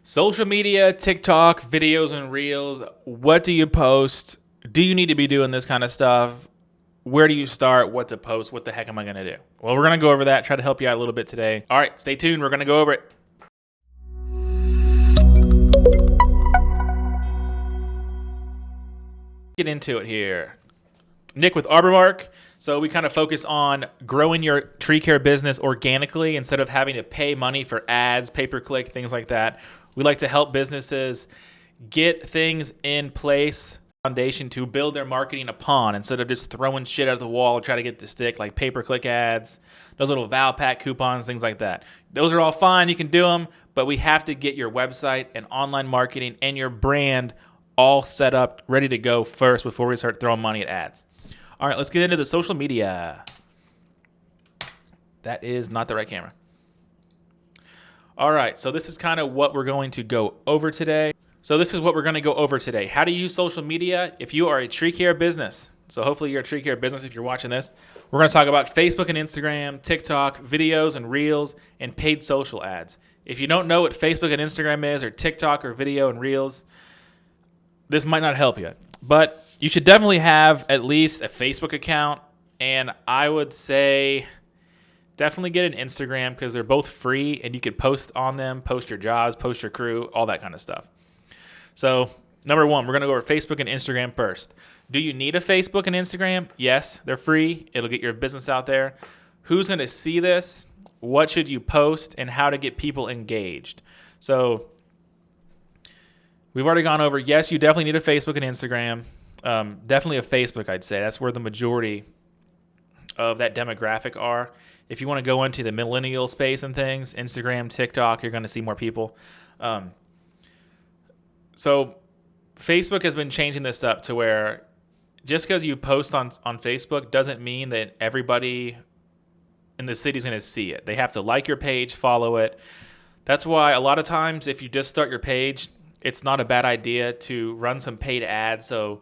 Social media, TikTok, videos and reels. What do you post? Do you need to be doing this kind of stuff? Where do you start? What to post? What the heck am I going to do? Well, we're going to go over that, try to help you out a little bit today. All right, stay tuned. We're going to go over it. Get into it here. Nick with Arbormark. So we kind of focus on growing your tree care business organically instead of having to pay money for ads, pay-per-click, things like that. We like to help businesses get things in place, foundation to build their marketing upon instead of just throwing shit at the wall, try to get to stick, like pay-per-click ads, those little Valpak coupons, things like that. Those are all fine. You can do them, but we have to get your website and online marketing and your brand all set up, ready to go first before we start throwing money at ads. All right, let's get into the social media. That is not the right camera. All right, so this is kind of what we're going to go over today. How do you use social media if you are a tree care business? So hopefully you're a tree care business if you're watching this. We're going to talk about Facebook and Instagram, TikTok, videos and reels, and paid social ads. If you don't know what Facebook and Instagram is, or TikTok or video and reels, this might not help you. But you should definitely have at least a Facebook account, and I would say definitely get an Instagram because they're both free and you could post on them, post your jobs, post your crew, all that kind of stuff. So number one, we're going to go over Facebook and Instagram first. Do you need a Facebook and Instagram? Yes, they're free. It'll get your business out there. Who's going to see this? What should you post? And how to get people engaged. So we've already gone over, yes, you definitely need a Facebook and Instagram. Definitely a Facebook, I'd say. That's where the majority of that demographic are. If you want to go into the millennial space and things, Instagram, TikTok, you're going to see more people. So Facebook has been changing this up to where just because you post on Facebook doesn't mean that everybody in the city is going to see it. They have to like your page, follow it. That's why a lot of times if you just start your page, it's not a bad idea to run some paid ads. So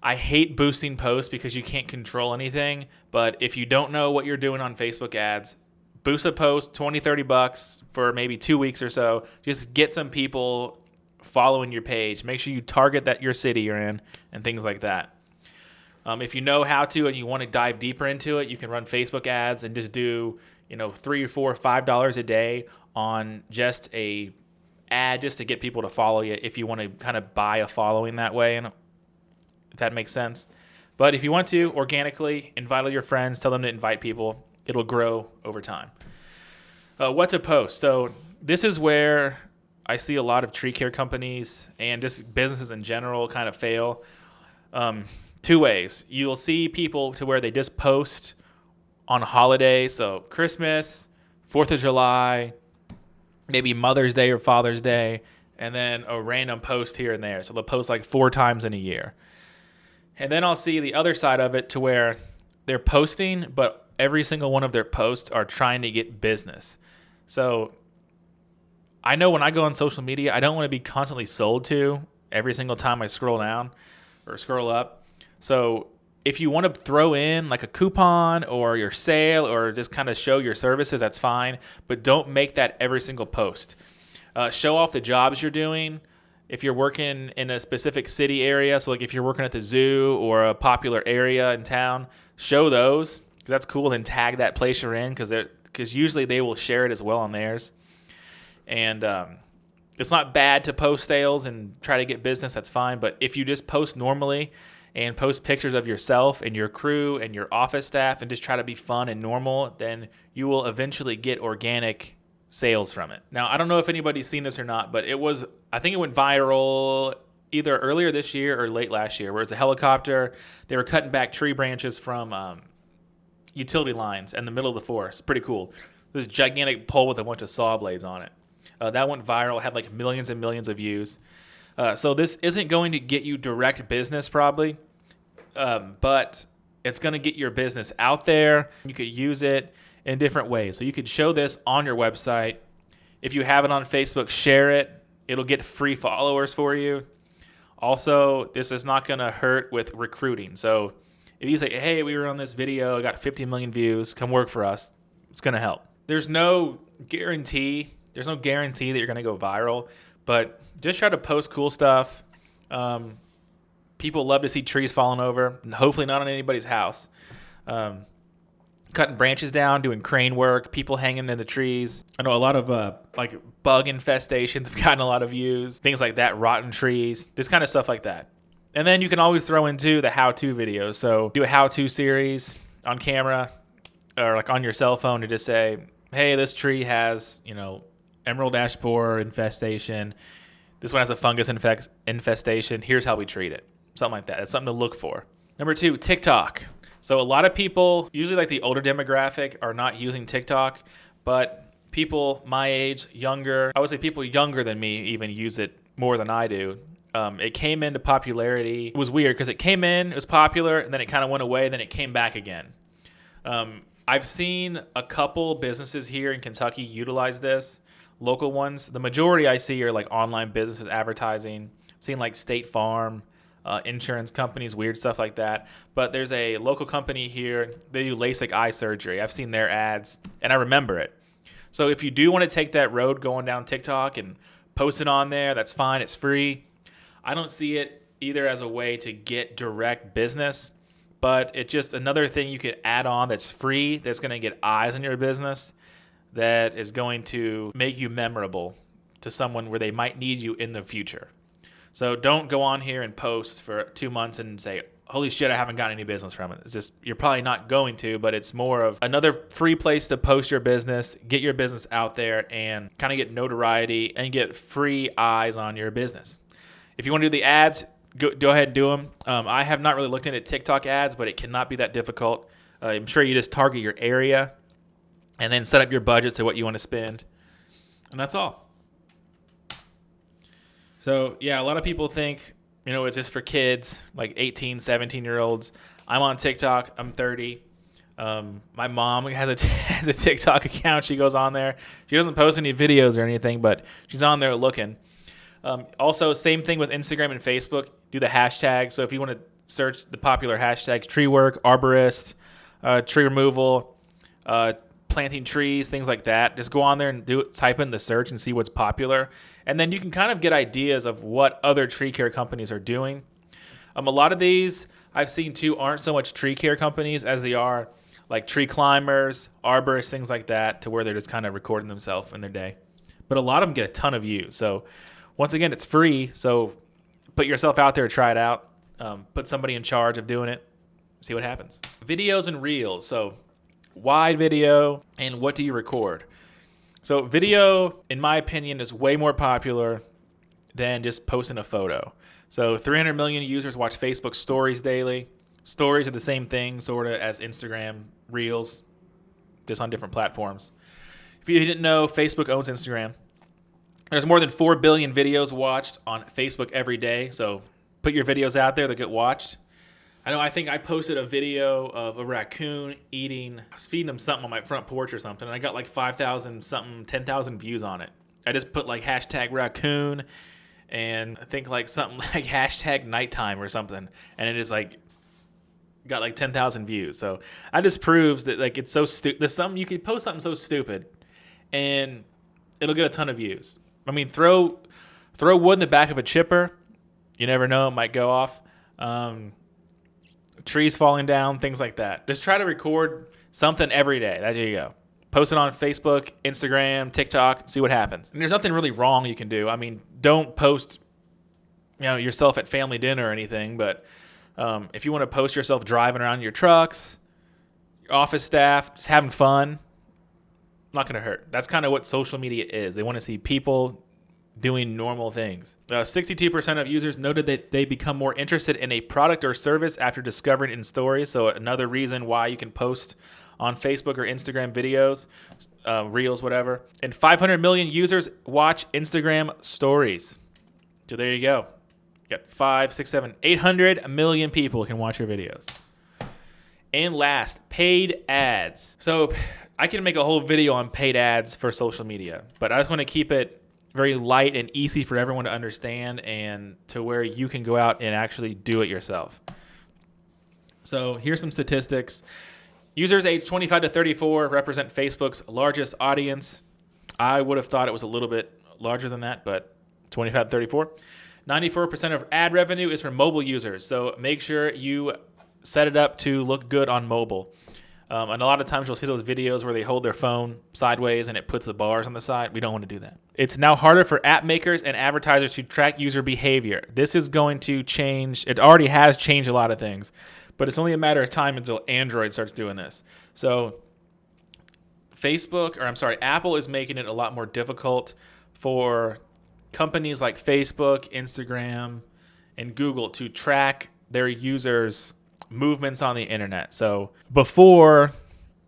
I hate boosting posts because you can't control anything. But if you don't know what you're doing on Facebook ads, boost a post, $20, $30 for maybe 2 weeks or so. Just get some people following your page. Make sure you target that your city you're in and things like that. If you know how to and you want to dive deeper into it, you can run Facebook ads and just do, $3 or $4 or $5 a day on just a ad just to get people to follow you if you want to kind of buy a following that way, and if that makes sense. But if you want to organically invite all your friends, tell them to invite people, it'll grow over time. What to post? So this is where I see a lot of tree care companies and just businesses in general kind of fail. Two ways. You'll see people to where they just post on holidays, so Christmas, 4th of July, maybe Mother's Day or Father's Day, and then a random post here and there. So they'll post like 4 times in a year. And then I'll see the other side of it to where they're posting, but every single one of their posts are trying to get business. So I know when I go on social media, I don't want to be constantly sold to every single time I scroll down or scroll up. So if you want to throw in like a coupon or your sale or just kind of show your services, that's fine. But don't make that every single post. Show off the jobs you're doing. If you're working in a specific city area, so like if you're working at the zoo or a popular area in town, show those. 'Cause that's cool. Then tag that place you're in because usually they will share it as well on theirs. And it's not bad to post sales and try to get business. That's fine. But if you just post normally and post pictures of yourself and your crew and your office staff and just try to be fun and normal, then you will eventually get organic sales from it. Now, I don't know if anybody's seen this or not, but I think it went viral either earlier this year or late last year, where it's a helicopter. They were cutting back tree branches from utility lines in the middle of the forest. Pretty cool. This gigantic pole with a bunch of saw blades on it. That went viral, had like millions and millions of views. So this isn't going to get you direct business probably, but it's going to get your business out there. You could use it in different ways. So you could show this on your website. If you have it on Facebook, share it. It'll get free followers for you. Also, this is not going to hurt with recruiting. So if you say, hey, we were on this video, got 50 million views, come work for us, it's going to help. There's no guarantee There's no guarantee that you're going to go viral, but just try to post cool stuff. People love to see trees falling over, hopefully not on anybody's house. Cutting branches down, doing crane work, people hanging in the trees. I know a lot of like bug infestations have gotten a lot of views, things like that, rotten trees, this kind of stuff like that. And then you can always throw into the how-to videos. So do a how-to series on camera or like on your cell phone to just say, hey, this tree has, emerald ash borer infestation. This one has a fungus infestation. Here's how we treat it. Something like that. It's something to look for. Number 2, TikTok. So a lot of people, usually like the older demographic, are not using TikTok, but people my age, younger, I would say people younger than me even use it more than I do. It came into popularity. It was weird because it came in, it was popular, and then it kind of went away, then it came back again. I've seen a couple businesses here in Kentucky utilize this, local ones. The majority I see are like online businesses advertising. I've seen like State Farm, insurance companies, weird stuff like that. But there's a local company here. They do LASIK eye surgery. I've seen their ads, and I remember it. So if you do want to take that road going down TikTok and post it on there, that's fine. It's free. I don't see it either as a way to get direct business, but it's just another thing you could add on that's free, that's going to get eyes on your business, that is going to make you memorable to someone where they might need you in the future. So don't go on here and post for 2 months and say, holy shit, I haven't got any business from it. It's just, you're probably not going to, but it's more of another free place to post your business, get your business out there, and kind of get notoriety and get free eyes on your business. If you want to do the ads, go ahead and do them. I have not really looked into TikTok ads, but it cannot be that difficult. I'm sure you just target your area and then set up your budget to what you want to spend. And that's all. So, yeah, a lot of people think, it's just for kids, like 18, 17-year-olds. I'm on TikTok. I'm 30. My mom has a TikTok account. She goes on there. She doesn't post any videos or anything, but she's on there looking. Also, same thing with Instagram and Facebook. Do the hashtags. So if you want to search the popular hashtags, tree work, arborist, tree removal, planting trees, things like that, just go on there and type in the search and see what's popular. And then you can kind of get ideas of what other tree care companies are doing. A lot of these I've seen too aren't so much tree care companies as they are like tree climbers, arborists, things like that, to where they're just kind of recording themselves in their day. But a lot of them get a ton of views. So once again, it's free. So put yourself out there, try it out. Put somebody in charge of doing it, see what happens. Videos and reels. So wide video, and what do you record? So video, in my opinion, is way more popular than just posting a photo. So 300 million users watch Facebook stories daily. Stories are the same thing sort of as Instagram reels, just on different platforms. If you didn't know, Facebook owns Instagram. There's more than 4 billion videos watched on Facebook every day. So put your videos out there that get watched. I think I posted a video of a raccoon eating, I was feeding him something on my front porch or something, and I got like 5,000 something, 10,000 views on it. I just put like hashtag raccoon and I think like something like hashtag nighttime or something, and it is like got like 10,000 views. So that just proves that like it's so stupid. There's something you can post something so stupid and it'll get a ton of views. I mean, throw wood in the back of a chipper. You never know, it might go off. Trees falling down, things like that. Just try to record something every day. There you go. Post it on Facebook, Instagram, TikTok, see what happens. And there's nothing really wrong you can do. I mean, don't post yourself at family dinner or anything, but if you want to post yourself driving around your trucks, your office staff, just having fun, not going to hurt. That's kind of what social media is. They want to see people doing normal things. 62% of users noted that they become more interested in a product or service after discovering it in stories. So another reason why you can post on Facebook or Instagram videos, reels, whatever. And 500 million users watch Instagram stories. So there you go. You got 5, 6, 7, 800 million people can watch your videos. And last, paid ads. So I can make a whole video on paid ads for social media, but I just want to keep it very light and easy for everyone to understand and to where you can go out and actually do it yourself. So here's some statistics. Users aged 25 to 34 represent Facebook's largest audience. I would have thought it was a little bit larger than that, but 25 to 34. 94% of ad revenue is from mobile users. So make sure you set it up to look good on mobile. And a lot of times you'll see those videos where they hold their phone sideways and it puts the bars on the side. We don't want to do that. It's now harder for app makers and advertisers to track user behavior. This is going to change. It already has changed a lot of things, but it's only a matter of time until Android starts doing this. So Apple is making it a lot more difficult for companies like Facebook, Instagram, and Google to track their users' movements on the internet. So before,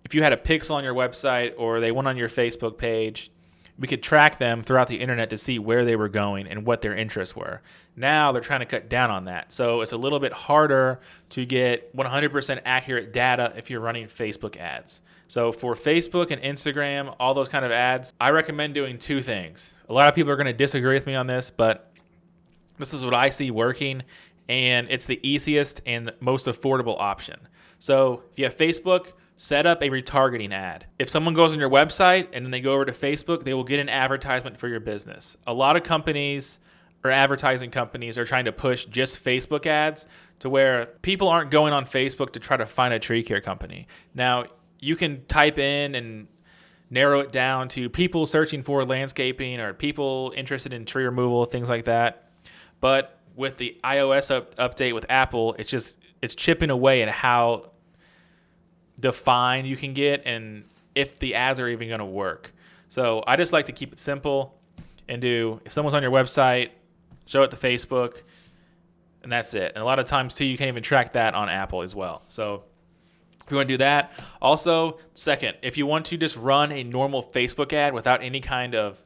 if you had a pixel on your website or they went on your Facebook page, we could track them throughout the internet to see where they were going and what their interests were. Now they're trying to cut down on that. So it's a little bit harder to get 100% accurate data if you're running Facebook ads. So for Facebook and Instagram, all those kind of ads, I recommend doing two things. A lot of people are going to disagree with me on this, but this is what I see working, and it's the easiest and most affordable option. So if you have Facebook, set up a retargeting ad. If someone goes on your website and then they go over to Facebook, they will get an advertisement for your business. A lot of companies or advertising companies are trying to push just Facebook ads to where people aren't going on Facebook to try to find a tree care company. Now, you can type in and narrow it down to people searching for landscaping or people interested in tree removal, things like that. But with the iOS update with Apple, it's chipping away at how defined you can get and if the ads are even going to work. So I just like to keep it simple and if someone's on your website, show it to Facebook, and that's it. And a lot of times too, you can't even track that on Apple as well. So if you want to do that. Also, second, if you want to just run a normal Facebook ad without any kind of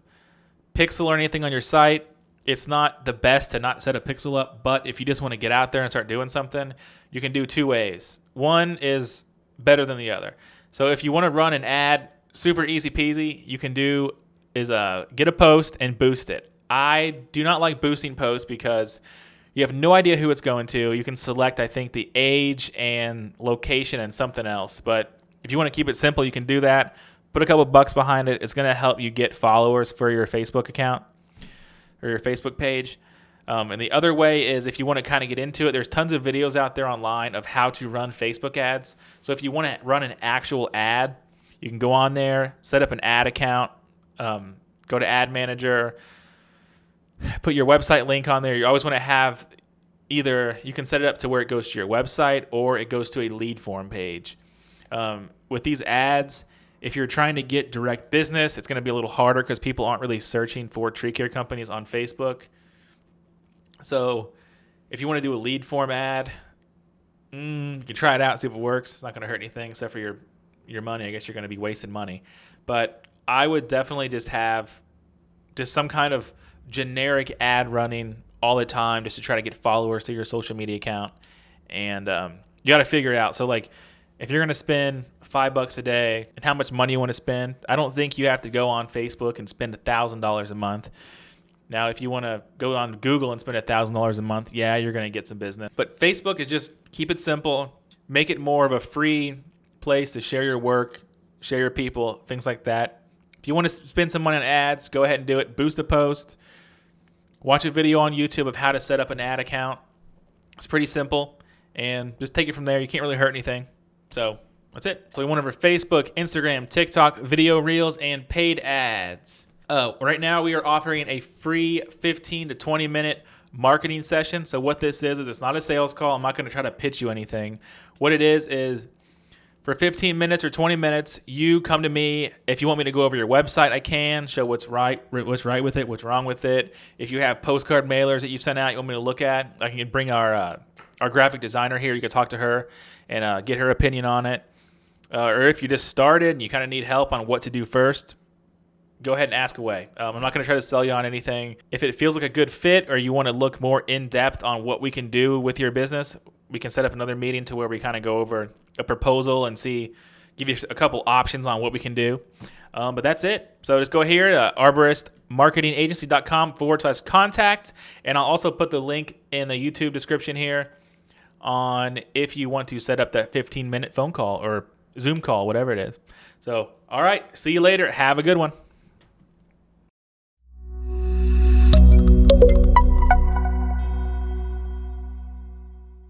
pixel or anything on your site, it's not the best to not set a pixel up, but if you just want to get out there and start doing something, you can do two ways. One is better than the other. So if you want to run an ad, super easy peasy, you can do is get a post and boost it. I do not like boosting posts because you have no idea who it's going to. You can select, I think, the age and location and something else. But if you want to keep it simple, you can do that. Put a couple bucks behind it. It's going to help you get followers for your Facebook account or your Facebook page. And the other way is if you want to kind of get into it, there's tons of videos out there online of how to run Facebook ads. So if you want to run an actual ad, you can go on there, set up an ad account, go to Ad Manager, put your website link on there. You always want to have either you can set it up to where it goes to your website or it goes to a lead form page. With these ads, if you're trying to get direct business, it's going to be a little harder because people aren't really searching for tree care companies on Facebook. So if you want to do a lead form ad, you can try it out, see if it works. It's not going to hurt anything except for your money. I guess you're going to be wasting money. But I would definitely just have just some kind of generic ad running all the time just to try to get followers to your social media account. And you got to figure it out. So like if you're going to spend $5 a day and how much money you want to spend, I don't think you have to go on Facebook and spend $1,000 a month. Now, if you want to go on Google and spend $1,000 a month, yeah, you're going to get some business. But Facebook is just keep it simple, make it more of a free place to share your work, share your people, things like that. If you want to spend some money on ads, go ahead and do it. Boost a post. Watch a video on YouTube of how to set up an ad account. It's pretty simple, and just take it from there. You can't really hurt anything. So that's it. So we went over Facebook, Instagram, TikTok, video reels, and paid ads. Right now we are offering a free 15 to 20 minute marketing session. So what this is it's not a sales call. I'm not going to try to pitch you anything. What it is for 15 minutes or 20 minutes, you come to me. If you want me to go over your website, I can show what's right with it, what's wrong with it. If you have postcard mailers that you've sent out, you want me to look at, I can bring our graphic designer here. You can talk to her and get her opinion on it. Or if you just started and you kind of need help on what to do first, go ahead and ask away. I'm not going to try to sell you on anything. If it feels like a good fit or you want to look more in depth on what we can do with your business, we can set up another meeting to where we kind of go over a proposal and give you a couple options on what we can do. But that's it. So just go here, arboristmarketingagency.com/contact. And I'll also put the link in the YouTube description here on if you want to set up that 15-minute phone call or Zoom call, whatever it is. So, all right. See you later. Have a good one.